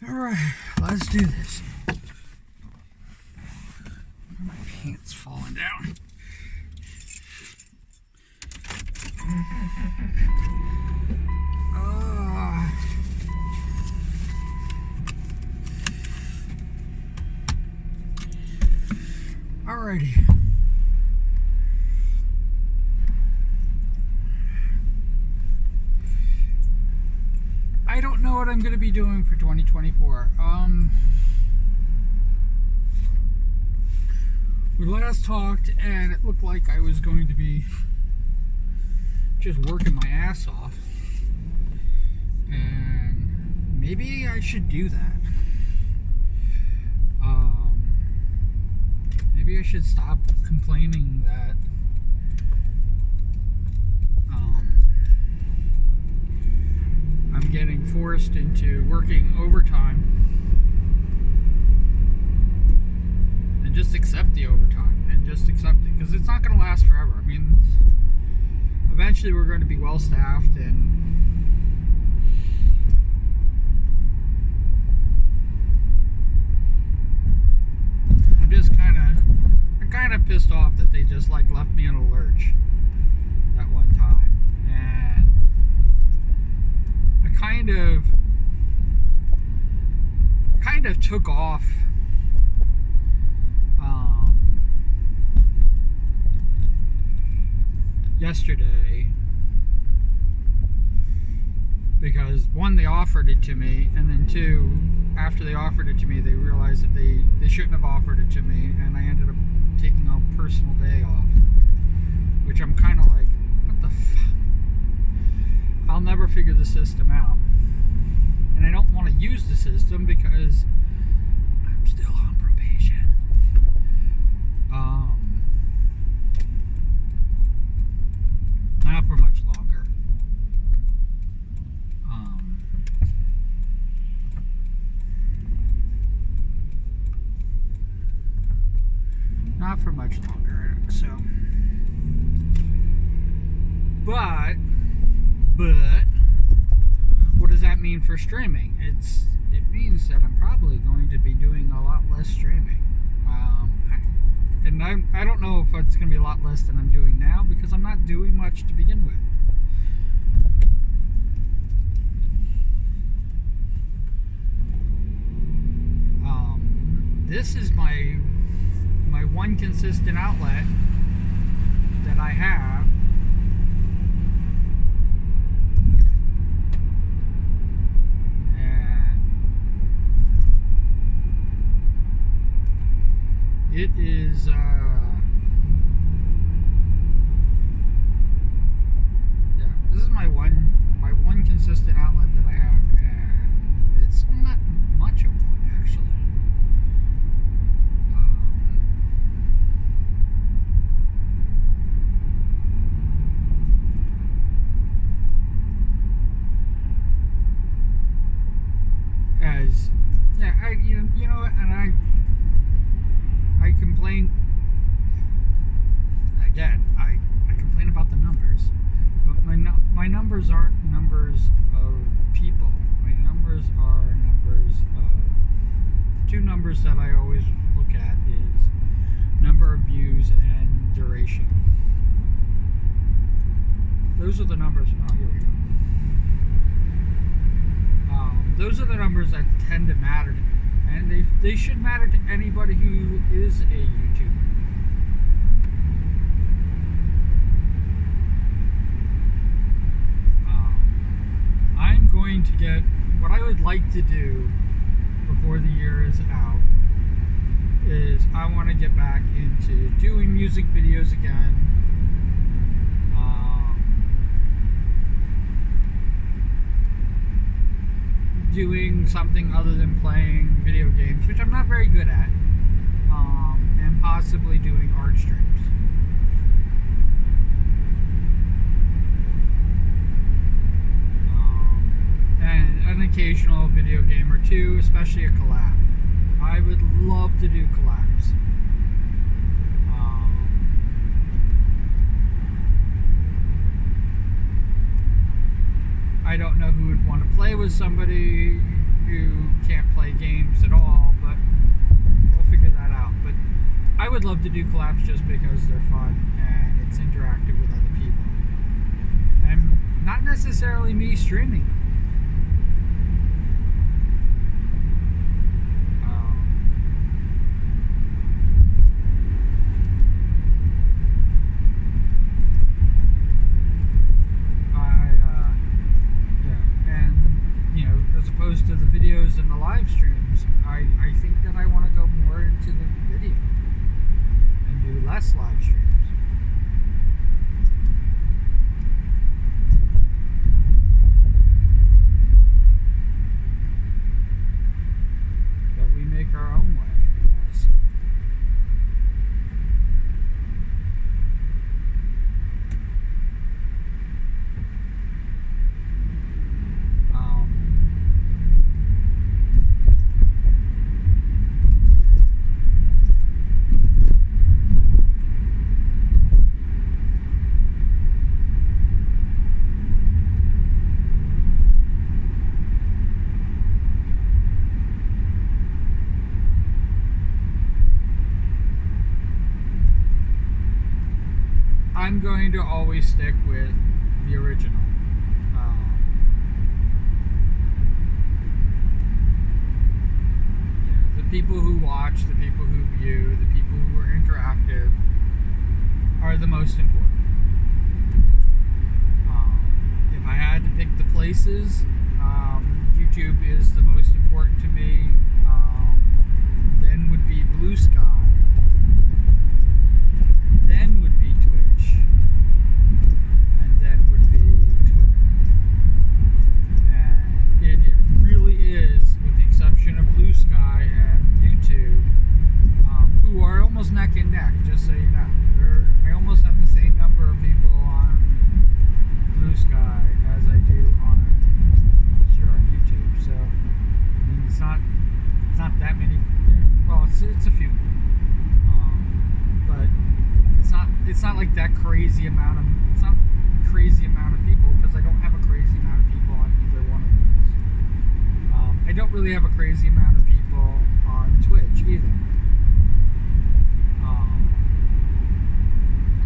Alright, let's do this. My pants falling down. Alrighty. I don't know what I'm going to be doing for 2024. We last talked and it looked like I was going to be just working my ass off. And maybe I should do that. Maybe I should stop complaining that I'm getting forced into working overtime and just accept the overtime and just accept it, because it's not going to last forever. I mean, eventually we're going to be well staffed, and I'm kind of pissed off that they just like left me in a lurch at one time, and I kind of took off yesterday because one, they offered it to me, and then two, after they offered it to me, they realized that they shouldn't have offered it to me, and I ended up taking a personal day off, which I'm kind of like, what the fuck? I'll never figure the system out, and I don't want to use the system because I'm still on probation. Not for much longer. Not for much longer. So, but what does that mean for streaming? It means that I'm probably going to be doing a lot less streaming. And I don't know if it's going to be a lot less than I'm doing now, because I'm not doing much to begin with. This is my one consistent outlet that I have. It is, this is my one consistent outlet that I have, and it's not much of one, actually. You know what, and I complain again. I complain about the numbers, but my numbers aren't numbers of people. My numbers are numbers of the two numbers that I always look at is number of views and duration. Those are the numbers. Oh, here we go. Those are the numbers that tend to matter to me. And they should matter to anybody who is a YouTuber. I'm going to get, what I would like to do before the year is out is I want to get back into doing music videos again. Doing something other than playing video games, which I'm not very good at, and possibly doing art streams. And an occasional video game or two, especially a collab. I would love to do collabs. I don't know who would want to play with somebody who can't play games at all, but we'll figure that out. But I would love to do collabs just because they're fun and it's interactive with other people. And not necessarily me streaming. As opposed to the videos and the live streams, I think that I want to go more into the video and do less live streams. But we make our own way, I guess. I'm going to always stick with the original. The people who watch, the people who view, the people who are interactive are the most important. If I had to pick the places, YouTube is the most important to me. Then would be Blue Sky. Then would be Twitch, and then would be Twitter. And it really is, with the exception of Blue Sky and YouTube, who are almost neck and neck, just so you know. I almost have the same number of people on Blue Sky as I do here on YouTube. So, I mean, it's not that many. Yeah, well, it's a few. But it's not like that crazy amount of people, because I don't have a crazy amount of people on either one of those. I don't really have a crazy amount of people on Twitch either.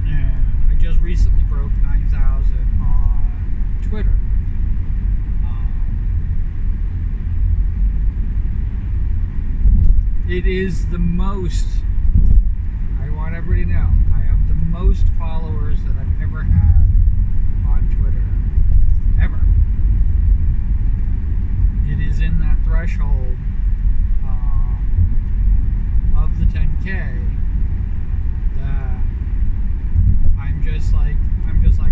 And I just recently broke 9,000 on Twitter. It is the most. I want everybody to know, I have the most followers that I've ever had on Twitter, ever. It is in that threshold of the 10K that I'm just like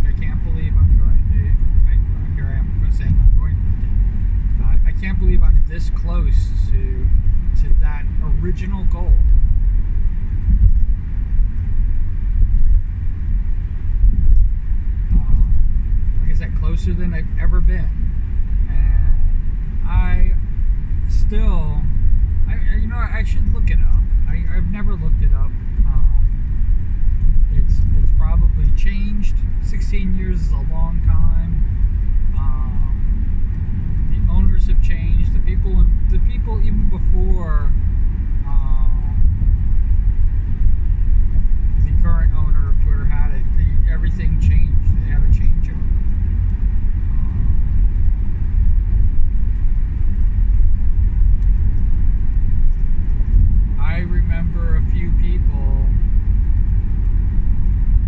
I can't believe I'm going to. Here I am saying I'm going to. I can't believe I'm this close to that original goal. Like I said, closer than I've ever been, and I still, I should look it up. I've never looked it up. It's probably changed. 16 years is a long time. The owners have changed. The people even before the current owner of Twitter had it. Everything changed. They had a changeover. I remember a few people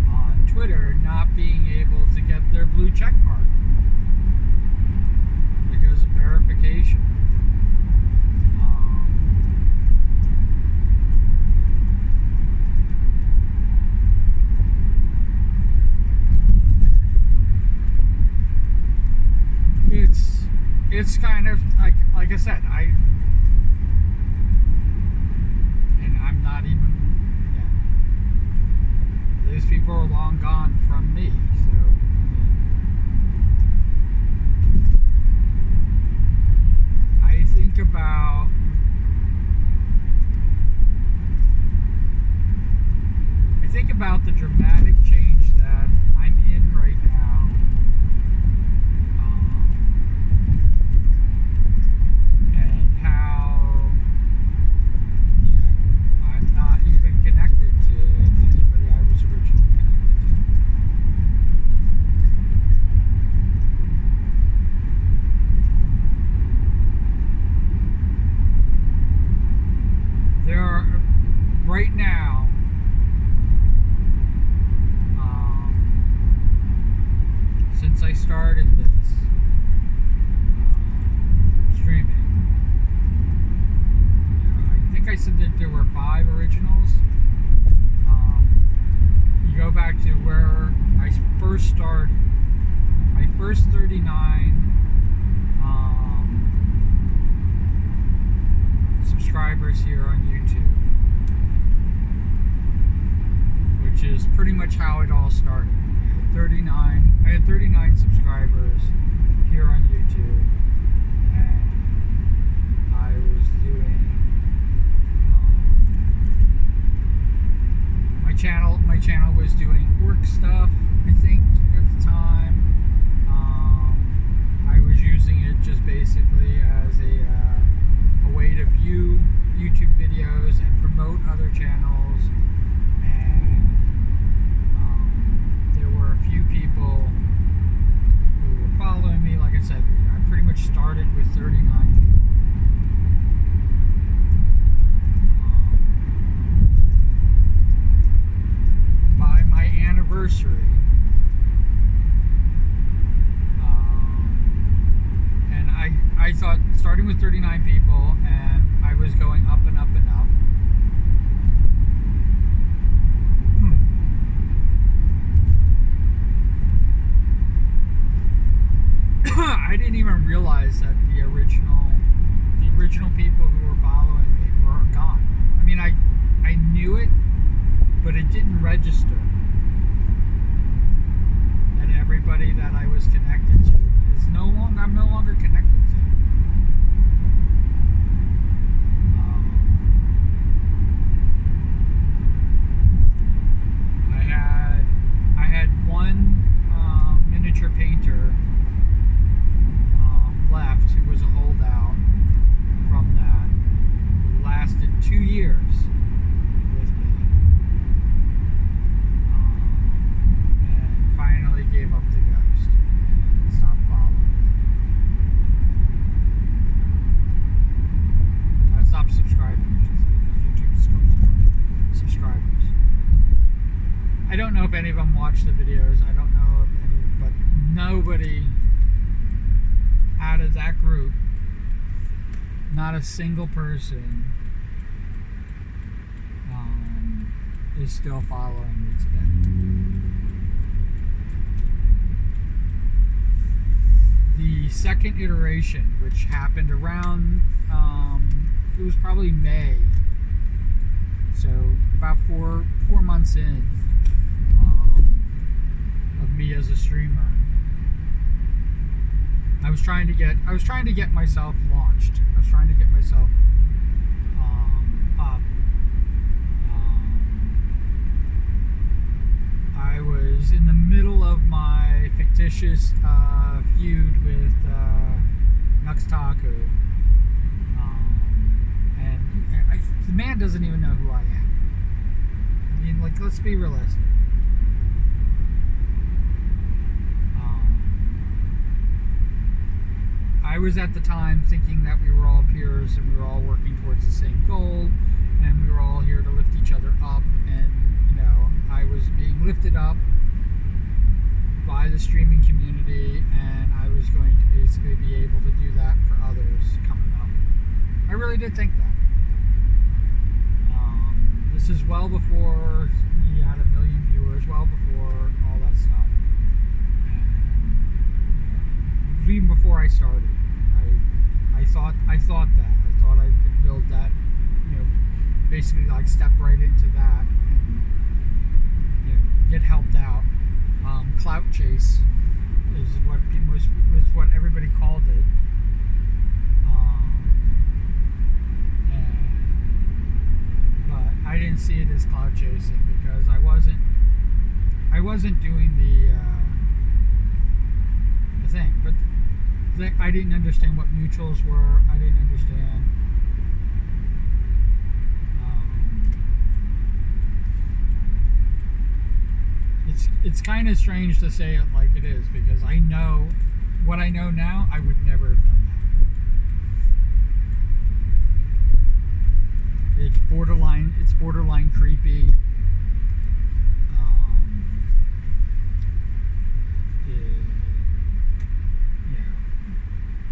on Twitter not being able to get their blue check mark because of verification. It's kind of like I said, and I'm not even, these people are long gone from me, so I think about the dramatic change that I'm in right now. And right now, since I started this streaming, I think I said that there were 5 originals. You go back to where I first started. My first 39 subscribers here on YouTube, which is pretty much how it all started. I had 39 subscribers here on YouTube, and I was doing my channel was doing work stuff, I think, at the time. I was using it just basically as a way to view YouTube videos and promote other channels, and there were a few people who were following me. Like I said, I pretty much started with 39 people. By my anniversary, and I thought, starting with 39 people, and I was going up and up and up. I didn't even realize that the original people who were following me were gone. I mean, I knew it, but it didn't register that everybody that I was connected to is I'm no longer connected to. I had one miniature painter left who was a holdout from that, who lasted 2 years with me, and finally gave up the ghost and stopped following me. Stopped subscribing, I should say, because YouTube stopped subscribers. I don't know if any of them watch the videos. I don't know if any, but nobody out of that group, not a single person, is still following me today. The second iteration, which happened around, it was probably May, so about four months in of me as a streamer. I was trying to get myself launched. I was trying to get myself up. I was in the middle of my fictitious feud with Nuxtaku, and the man doesn't even know who I am. I mean, like, let's be realistic. I was at the time thinking that we were all peers and we were all working towards the same goal, and we were all here to lift each other up, and I was being lifted up by the streaming community, and I was going to basically be able to do that for others coming up. I really did think that. This is well before he had 1 million viewers, well before all that stuff, and even before I started. I thought that. I thought I could build that, basically like step right into that and, get helped out. Clout chase is what everybody called it. But I didn't see it as clout chasing because I wasn't doing the thing. But I didn't understand what mutuals were. I didn't understand. It's kind of strange to say it like it is, because I know what I know now. I would never have done that. It's borderline creepy.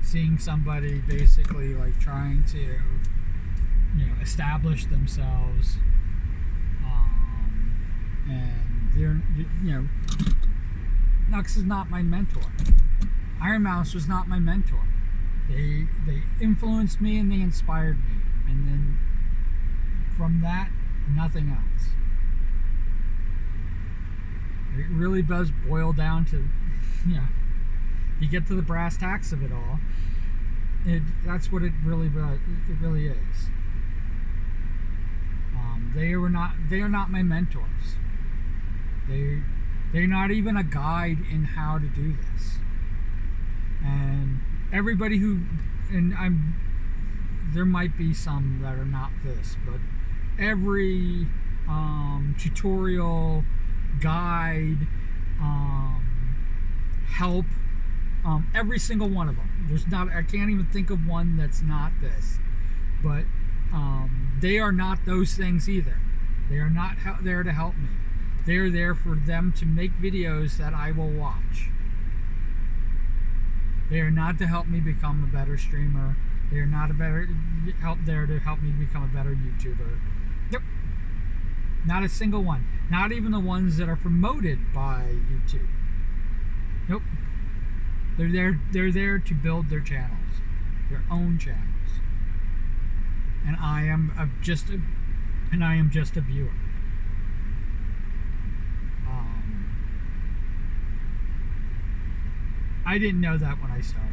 Seeing somebody basically like trying to, establish themselves, and they're, Nux is not my mentor. Iron Mouse was not my mentor. They influenced me and they inspired me, and then from that, nothing else. It really does boil down to, you get to the brass tacks of it all. That's what it really is. They are not my mentors. They're not even a guide in how to do this. And everybody there might be some that are not this, but every tutorial, guide, help, every single one of them. I can't even think of one that's not this, but they are not those things either. They are not there to help me. They are there for them to make videos that I will watch. They are not to help me become a better streamer. They are not there to help me become a better YouTuber. Nope. Not a single one. Not even the ones that are promoted by YouTube. Nope. They're there to build their channels, their own channels. And I am just a viewer. I didn't know that when I started.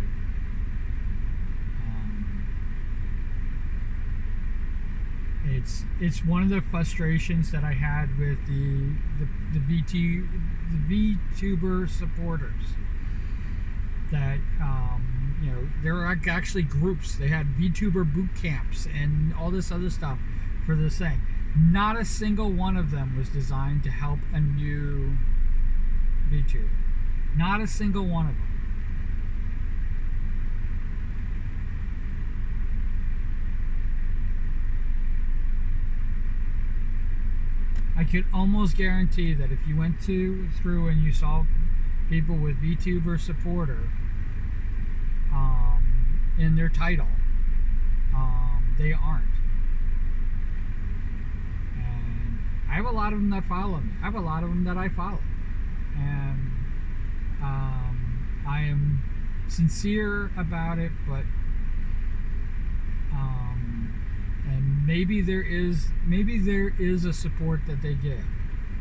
It's one of the frustrations that I had with the VTuber supporters. That there were actually groups. They had VTuber boot camps and all this other stuff for this thing. Not a single one of them was designed to help a new VTuber. Not a single one of them. I could almost guarantee that if you went through and you saw people with VTuber supporter in their title, they aren't. And I have a lot of them that follow me. I have a lot of them that I follow. And I am sincere about it, but and maybe there is a support that they give,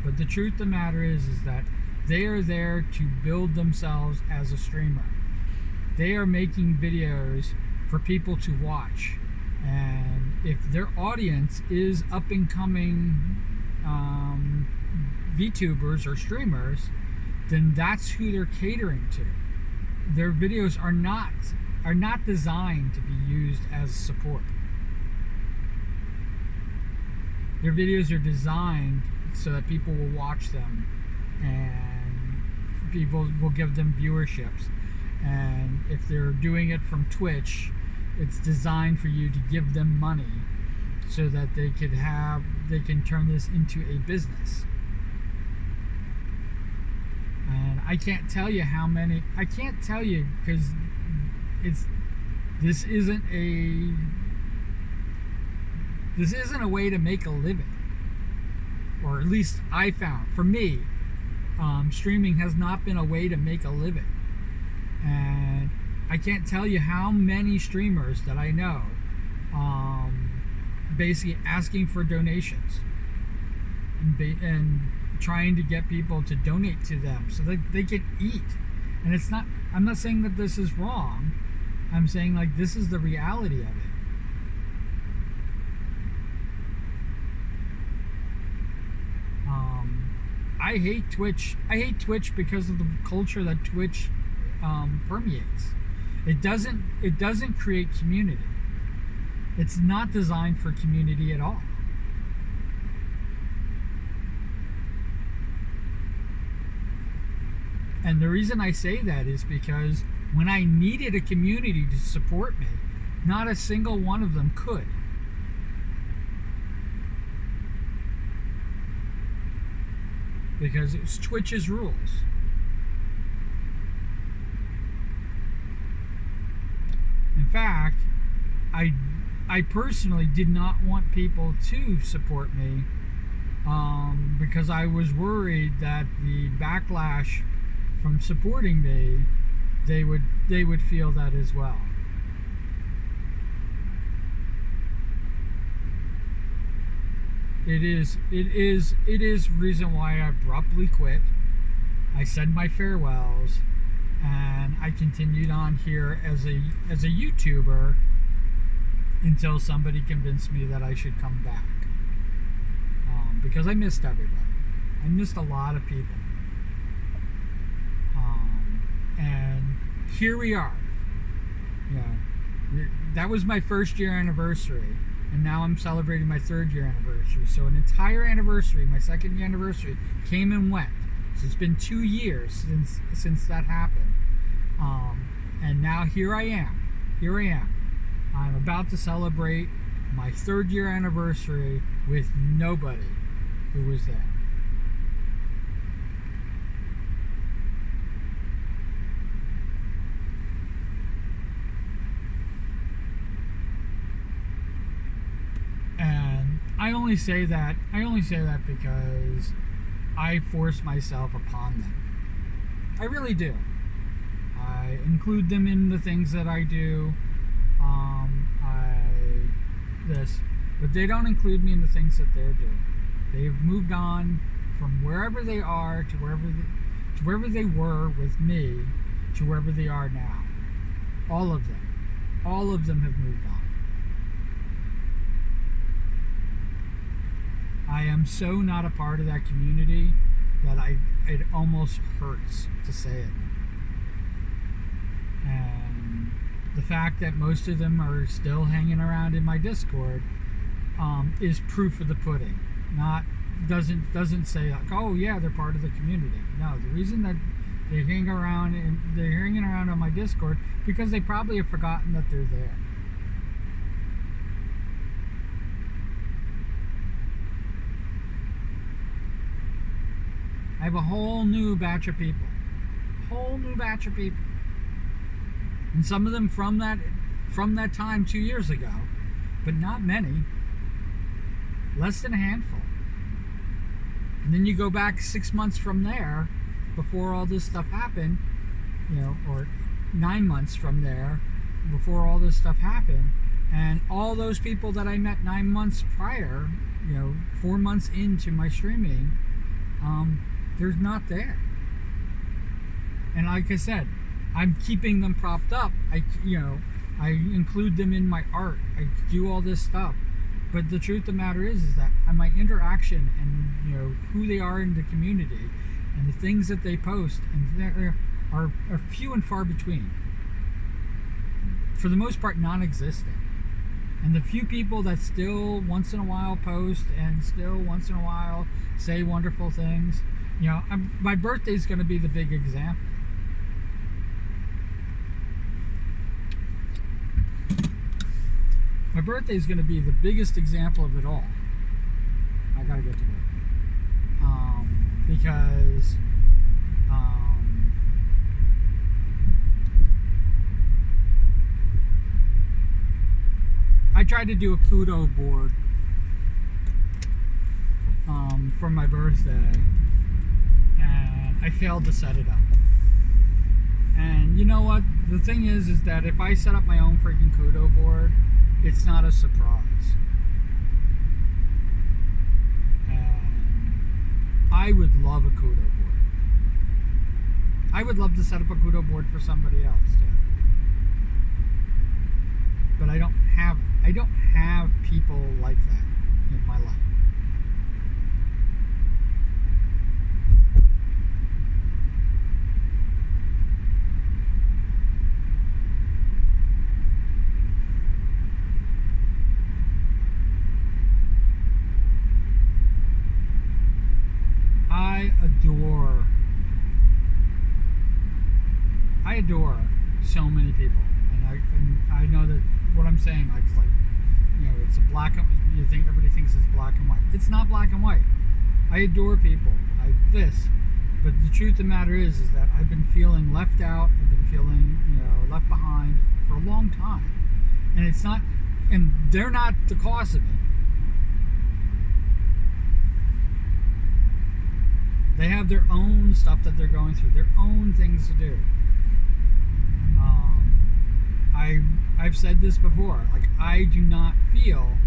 but the truth of the matter is that they are there to build themselves as a streamer. They are making videos for people to watch, and if their audience is up and coming VTubers or streamers, then that's who they're catering to. Their videos are not designed to be used as support. Their videos are designed so that people will watch them and people will give them viewerships. And if they're doing it from Twitch, it's designed for you to give them money so that they can turn this into a business. And I can't tell you how many. I can't tell you because this isn't a way to make a living, or at least I found. For me, streaming has not been a way to make a living, and I can't tell you how many streamers that I know basically asking for donations and trying to get people to donate to them so that they can eat. And I'm not saying that this is wrong. I'm saying like this is the reality of it. I hate Twitch. I hate Twitch because of the culture that Twitch permeates. It doesn't create community. It's not designed for community at all. And the reason I say that is because when I needed a community to support me, not a single one of them could. because it was Twitch's rules. In fact, I personally did not want people to support me because I was worried that the backlash from supporting me, they would feel that as well. It is reason why I abruptly quit. I said my farewells, and I continued on here as a YouTuber until somebody convinced me that I should come back. Because I missed everybody. I missed a lot of people. And here we are. That was my first year anniversary, and now I'm celebrating my 3rd year anniversary. So an entire anniversary, my 2nd year anniversary, came and went. So it's been 2 years since that happened. And now here I am. I'm about to celebrate my 3rd year anniversary with nobody who was there. And I only say that because I force myself upon them. I really do. I include them in the things that I do. But they don't include me in the things that they're doing. They've moved on from wherever they are to wherever they were with me to wherever they are now. All of them have moved on. I am so not a part of that community that it almost hurts to say it. And the fact that most of them are still hanging around in my Discord is proof of the pudding. Doesn't say like, oh yeah, they're part of the community. No, the reason that they're hanging around on my Discord because they probably have forgotten that they're there. I have a whole new batch of people. And some of them from that time 2 years ago, but not many. Less than a handful. And then you go back 6 months from there, before all this stuff happened, or 9 months from there, before all this stuff happened, and all those people that I met 9 months prior, 4 months into my streaming, they're not there. And like I said, I'm keeping them propped up. I include them in my art. I do all this stuff. But the truth of the matter is that my interaction and who they are in the community and the things that they post and are few and far between. For the most part, non-existent. And the few people that still once in a while post and still once in a while say wonderful things, my birthday's going to be the big example. My birthday is going to be the biggest example of it all. I gotta get to work. Because I tried to do a kudo board for my birthday, and I failed to set it up. And you know what? The thing is that if I set up my own freaking kudo board, it's not a surprise. And I would love a kudo board. I would love to set up a kudo board for somebody else too. But I don't have people like that in my life. I adore so many people, and I know that what I'm saying, it's a black and you think everybody thinks it's black and white. It's not black and white. I adore people. But the truth of the matter is that I've been feeling left out. I've been feeling, left behind for a long time, and it's not, and they're not the cause of it. They have their own stuff that they're going through, their own things to do. I've said this before. Like, I do not feel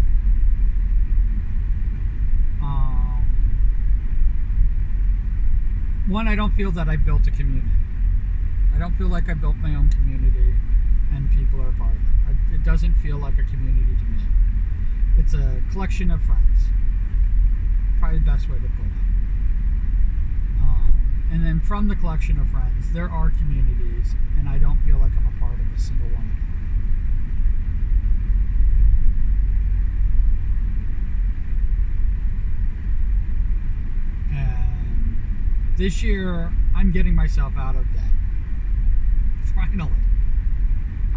one, I don't feel that I built a community. I don't feel like I built my own community and people are a part of it. It doesn't feel like a community to me. It's a collection of friends. Probably the best way to put it. And then from the collection of friends, there are communities, and I don't feel like I'm a part of a single one of them. And this year, I'm getting myself out of debt. Finally.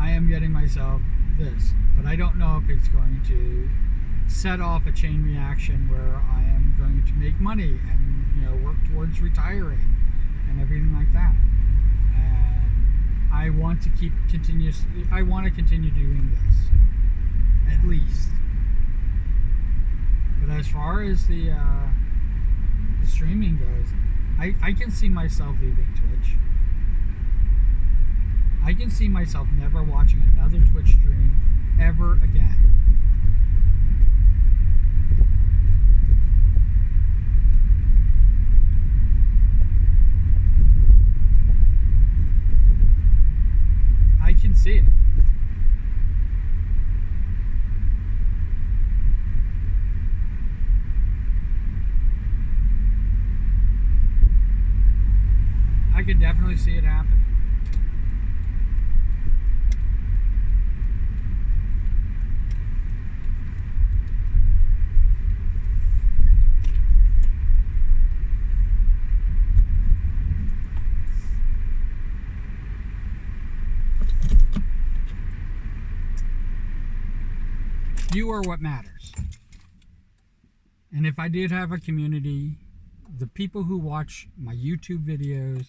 I am getting myself this, but I don't know if it's going to set off a chain reaction where I am going to make money and work towards retiring and everything like that. And I want to continue doing this, at least. But as far as the streaming goes, I can see myself leaving Twitch. I can see myself never watching another Twitch stream ever again. I can see it. I could definitely see it happen. You are what matters. And if I did have a community, the people who watch my YouTube videos,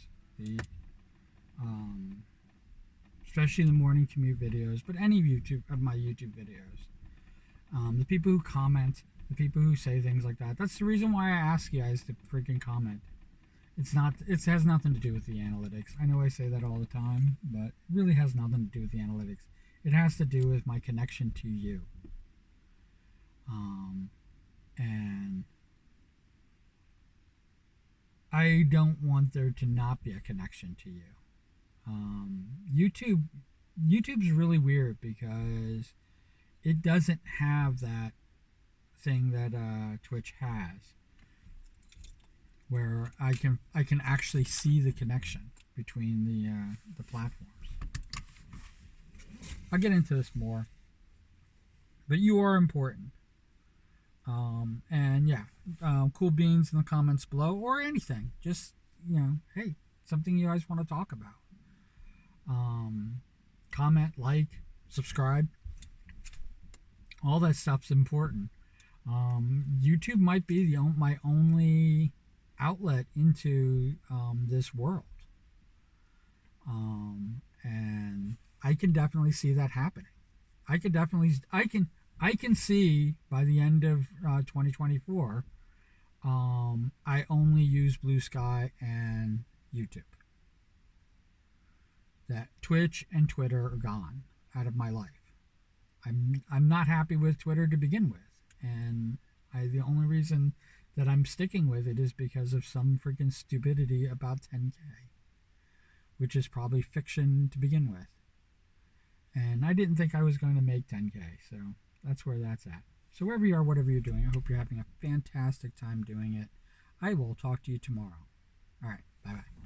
especially the morning commute videos, but any of my YouTube videos, the people who comment, the people who say things like that, that's the reason why I ask you guys to freaking comment. It has nothing to do with the analytics. I know I say that all the time, but it really has nothing to do with the analytics. It has to do with my connection to you. And I don't want there to not be a connection to you. YouTube's really weird because it doesn't have that thing that Twitch has, where I can actually see the connection between the platforms. I'll get into this more, but you are important. And yeah, cool beans in the comments below, or anything. Just, hey, something you guys want to talk about. Comment, like, subscribe. All that stuff's important. YouTube might be my only outlet into this world. And I can definitely see that happening. I can see by the end of 2024, I only use Blue Sky and YouTube. That Twitch and Twitter are gone out of my life. I'm not happy with Twitter to begin with, and the only reason that I'm sticking with it is because of some freaking stupidity about 10K, which is probably fiction to begin with. And I didn't think I was going to make 10K, so that's where that's at. So wherever you are, whatever you're doing, I hope you're having a fantastic time doing it. I will talk to you tomorrow. All right, bye-bye.